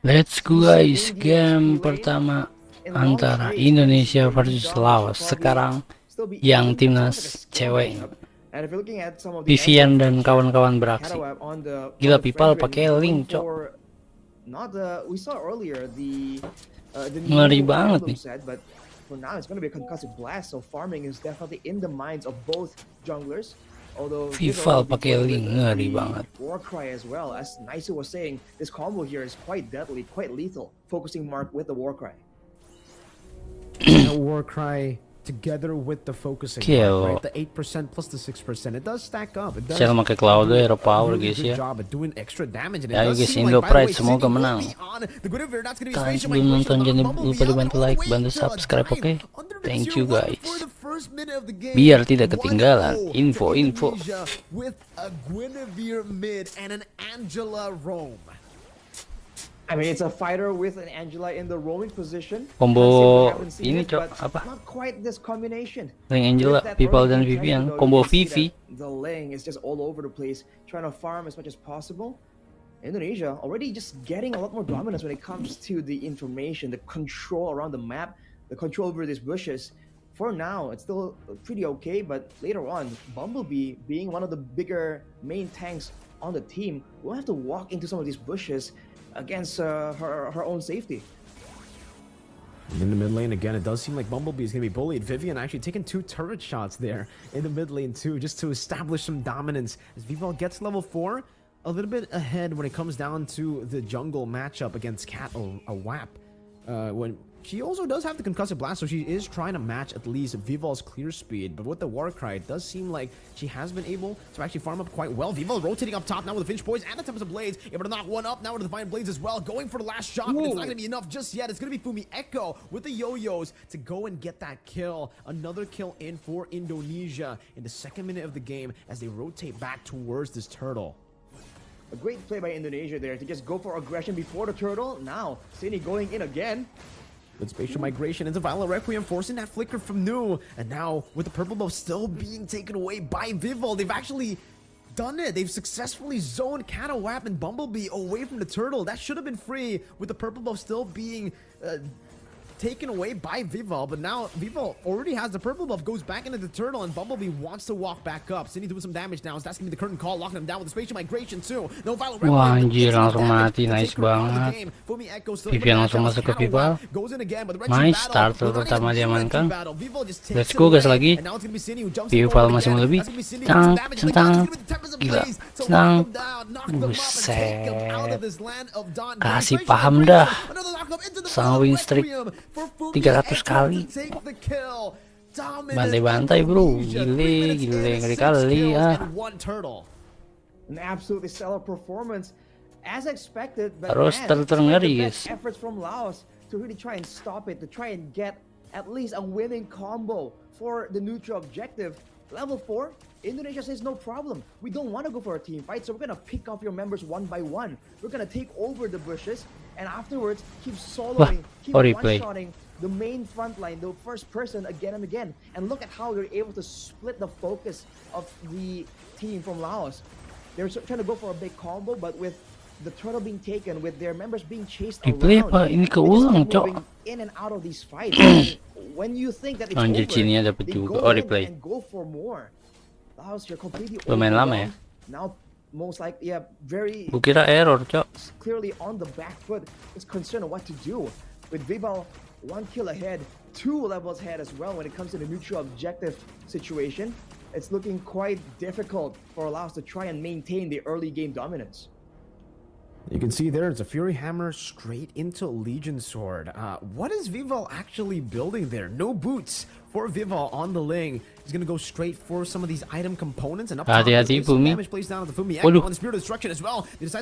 Let's go guys, game pertama antara Indonesia versus Laos. Sekarang yang timnas cewek, Vivian dan kawan-kawan beraksi. Gila, people pakai link, cok. Ngeri banget nih. For now, it's going to be a concussive blast, so farming is definitely in the minds of both junglers. Although Vival pakai link, ngeri banget. Warcry as well, as Nice was saying, this combo here is quite deadly, quite lethal. Focusing Mark with the Warcry. Warcry together with the focusing, right? The 8% plus the 6%, it does stack up. It does. Chell pakai Cloud Hero Power guys ya. Ya guys, Indo Pride semoga menang. Kalian sebelum nonton jangan lupa dibantu like, bantu subscribe, oke? Thank you guys. Biar tidak ketinggalan info-info. I mean, it's a fighter with an Angela in the roaming position. Combo ini cok apa? Not quite this combination. Ling Angela, People dan Vivian. Combo Vivi. The Ling is just all over the place, trying to farm as much as possible. Indonesia already just getting a lot more dominance when it comes to the information, the control around the map, the control over these bushes. For now, it's still pretty okay, but later on, Mlbb, being one of the bigger main tanks on the team, will have to walk into some of these bushes against her own safety. In the mid lane again, it does seem like Mlbb is going to be bullied. Vivian actually taking 2 turret shots there in the mid lane too, just to establish some dominance. As Vival gets level 4, a little bit ahead when it comes down to the jungle matchup against Cat a WAP. When she also does have the concussive blast, so she is trying to match at least Vival's clear speed. But with the Warcry, it does seem like she has been able to actually farm up quite well. Vival rotating up top now with the Finch Boys and the Tempest of Blades, able to knock one up now with the Divine Blades as well, going for the last shot. But it's not going to be enough just yet. It's going to be Fumi Echo with the yo-yos to go and get that kill. Another kill in for Indonesia in the 2nd minute of the game as they rotate back towards this turtle. A great play by Indonesia there to just go for aggression before the turtle. Now, Cine going in again. With spatial migration into Violent Requiem, forcing that flicker from Nu. And now, with the purple buff still being taken away by Vival, they've actually done it. They've successfully zoned Catawap and Mlbb away from the turtle. That should have been free, with the purple buff still being taken away by Vival, but now Vival already has the purple buff, goes back into the turtle, and Mlbb wants to walk back up. Cindy doing some damage now, so that's gonna be the curtain call, locking him down with the spatial migration too. No Violent. Wah anjir, langsung mati, nice banget. Vivian langsung masuk ke Vival. Nice starter pertama diamankan. Let's go guys lagi. Vival masih lebih. Centang, gila, senang. Buset. Kasih paham dah. Sang win streak 300 kali. Bantai-bantai bro. Gile ngeri kali ya. An absolutely stellar performance as expected, but ngeri guys. Efforts from Laos to really try and stop it, to try and get at least a winning combo for the neutral objective. Level 4, Indonesia says no problem. We don't want to go for a team fight, so we're gonna pick off your members one by one. We're gonna take over the bushes, and afterwards keep soloing, keep one-shotting the main front line, the first person again and again. And look at how they're able to split the focus of the team from Laos. They're trying to go for a big combo, but with the turtle being taken, with their members being chased around, ini keulang, cok. In and out of these fights. When you think that it's Anjir, over, Cini dapat they juga. go Replay. and go for more. Laos, you're completely Lumayan lama ya. now most likely, yeah, very Kira error, cok. clearly on the back foot, is concerned of what to do. With Vival 1 kill ahead, 2 levels ahead as well when it comes to the neutral objective situation. It's looking quite difficult for Laos to try and maintain the early game dominance. You can see there, it's a Fury Hammer straight into Legion Sword. What is Vival actually building there? No boots for Vival on the Ling. He's gonna go straight for some of these item components and up top. Hati-hati Bumi. Waduh.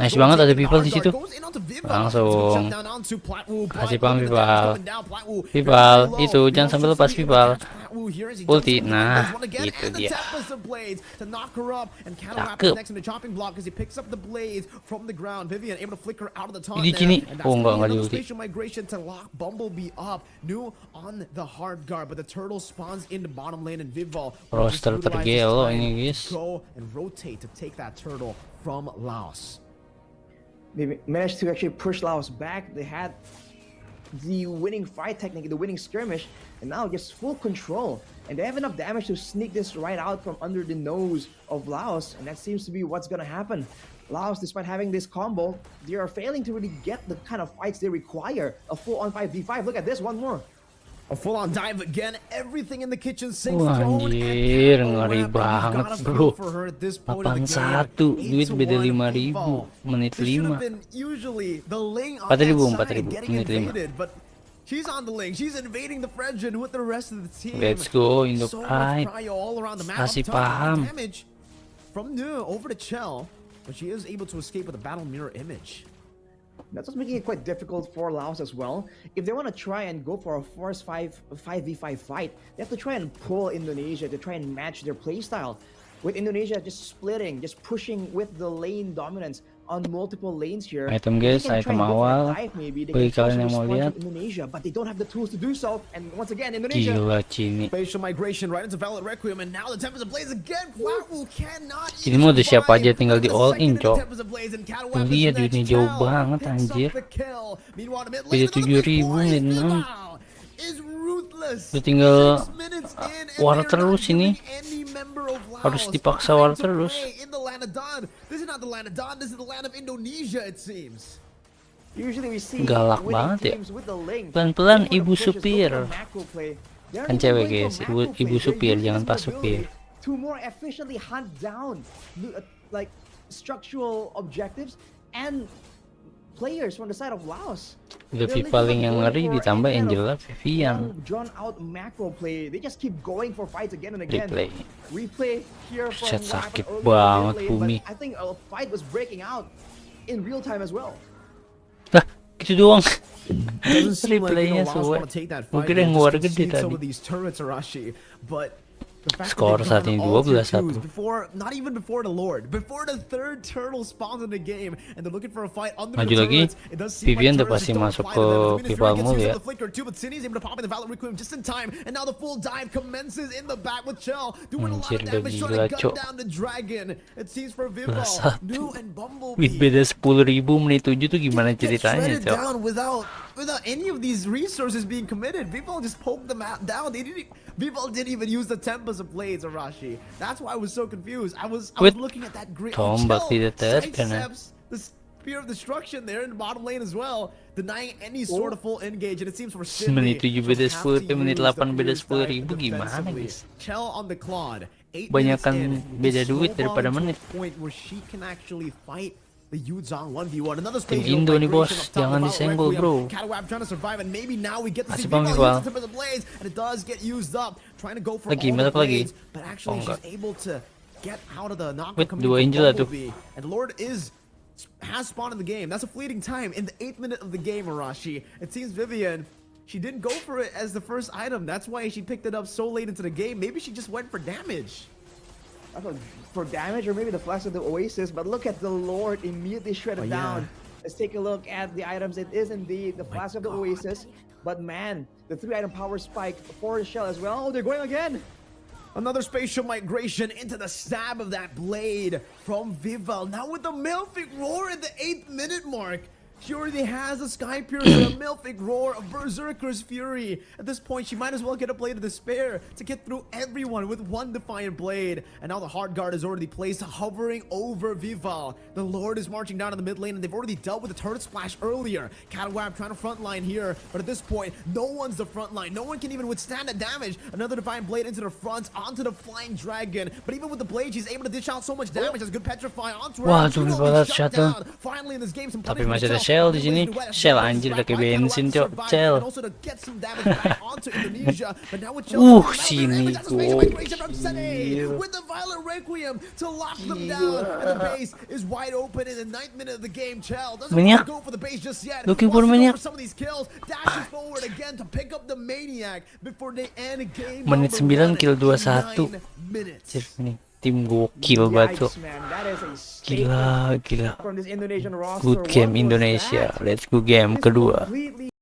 Nice banget ada Vival di situ. Langsung kasih paham Vival. Vival itu jangan sampai lepas Vival. Ulti, nah itu dia. Cakep. Ini gini. Oh enggak di ulti. Roster tergelo ini guys. Go and rotate to take that turtle from Laos. They managed to actually push Laos back. They had the winning fight technique, the winning skirmish, and now just full control. And they have enough damage to sneak this right out from under the nose of Laos, and that seems to be what's gonna happen. Laos, despite having this combo, they are failing to really get the kind of fights they require. A full-on 5v5. Look at this, one more. A full-on dive again. Everything in the kitchen sink Wah, thrown. anjir, ngeri banget bro. 81, duit beda 5.000, menit 5. 4.000, menit 5. She's on the lane. She's invading the Fredgen with the rest of the team. Let's go, Indo So Pride. much prio all around the map. Kasih Up top, paham. damage from Nu over to Chell, but she is able to escape with a battle mirror image. That's what's making it quite difficult for Laos as well. If they want to try and go for a force 5v5 fight, they have to try and pull Indonesia to try and match their playstyle. With Indonesia just splitting, just pushing with the lane dominance on multiple lanes here. Item guys, item awal. Bagi kalian yang mau lihat. Indonesia, but they don't have the tools to do so. And once again, Indonesia. Gila Cini. Spatial migration right into Valid Requiem, and now the Tempest Ablaze again. Flatwool cannot. Ini mau udah siapa aja tinggal di all in, cok. Lihat duitnya jauh banget anjir. Beda 7.000 nih, udah tinggal war terus ini. Harus dipaksa war terus. Galak banget ya. Pelan-pelan ibu supir. Kan cewek guys, ibu supir, jangan pas supir. To more efficiently hunt down like structural objectives and players from the side of Laos. Udah paling yang ngeri ditambah Angela Vivian. Drawn out macro play. They just keep going for fights again and again. Replay here from Set sakit banget bumi. I think a fight was breaking out in real time as well. Lah, gitu doang. Replaynya suwe. Mungkin yang luar gede tadi. Skor saat ini 12-1. Not even before the Lord, before the third turtle spawns in the game, and they're looking for a fight on the maju lagi. Vivian udah pasti masuk ke FIFA mode ya. Anjir udah gila cok. Belasat. With beda 10.000 menit 7 tuh gimana ceritanya cok? Without any of these resources being committed, Vival just poked them out down. Vival didn't even use the Tempest of Blades, Arashi. That's why I was so confused. I was looking at that great tombak tidak terkena. The Spear of Destruction there in the bottom lane as well, denying any sort of full engage, and it seems for Sydney. Menit 7 beda 10, menit 8 beda 10.000 gimana guys? Chell on the Claude. Banyakan beda duit daripada menit. Point where she can actually fight the Yuzong 1v1. Another Tim Indo nih bos, jangan disenggol bro. Masih bang Vival. Lagi, melek lagi. Oh enggak. Wait, 2 Angela tuh. And Lord has spawned in the game. That's a fleeting time in the 8th minute of the game, Arashi. It seems Vivian, she didn't go for it as the first item. That's why she picked it up so late into the game. Maybe she just went for damage. I thought for damage or maybe the flash of the Oasis, but look at the Lord immediately shredded down. Let's take a look at the items. It is indeed the flash of the Oasis, but man, the 3-item power spike for the Shell as well. Oh, they're going again. Another spatial migration into the stab of that blade from Vival. Now with the Malefic Roar at the 8th minute mark. She already has a Sky Piercer, a Malefic Roar, a Berserker's Fury. At this point, she might as well get a Blade of Despair to get through everyone with one Defiant Blade. And now the Hard Guard is already placed, hovering over Vival. The Lord is marching down in the mid lane, and they've already dealt with the Turret Splash earlier. Catawab trying to frontline here, but at this point, no one's the frontline. No one can even withstand the damage. Another Defiant Blade into the front, onto the Flying Dragon. But even with the Blade, she's able to dish out so much damage. Has good Petrify onto her. Waduh, balas shutdown. Finally in this game, some Tapi masih ada Shell di sini. Shell anjir udah kayak bensin cok. Shell. Sini gokil. With the Violent Requiem to lock them down, and the base is wide open in the 9th minute of the game. Chell doesn't want to go for the base just yet. Looking for Maniac. Some of these kills, dashes forward again to pick up the Maniac before they end game. Menit 9 kill 21. Anjir nih. Tim gokil banget cok. Gila. Good game Indonesia. Let's go game kedua.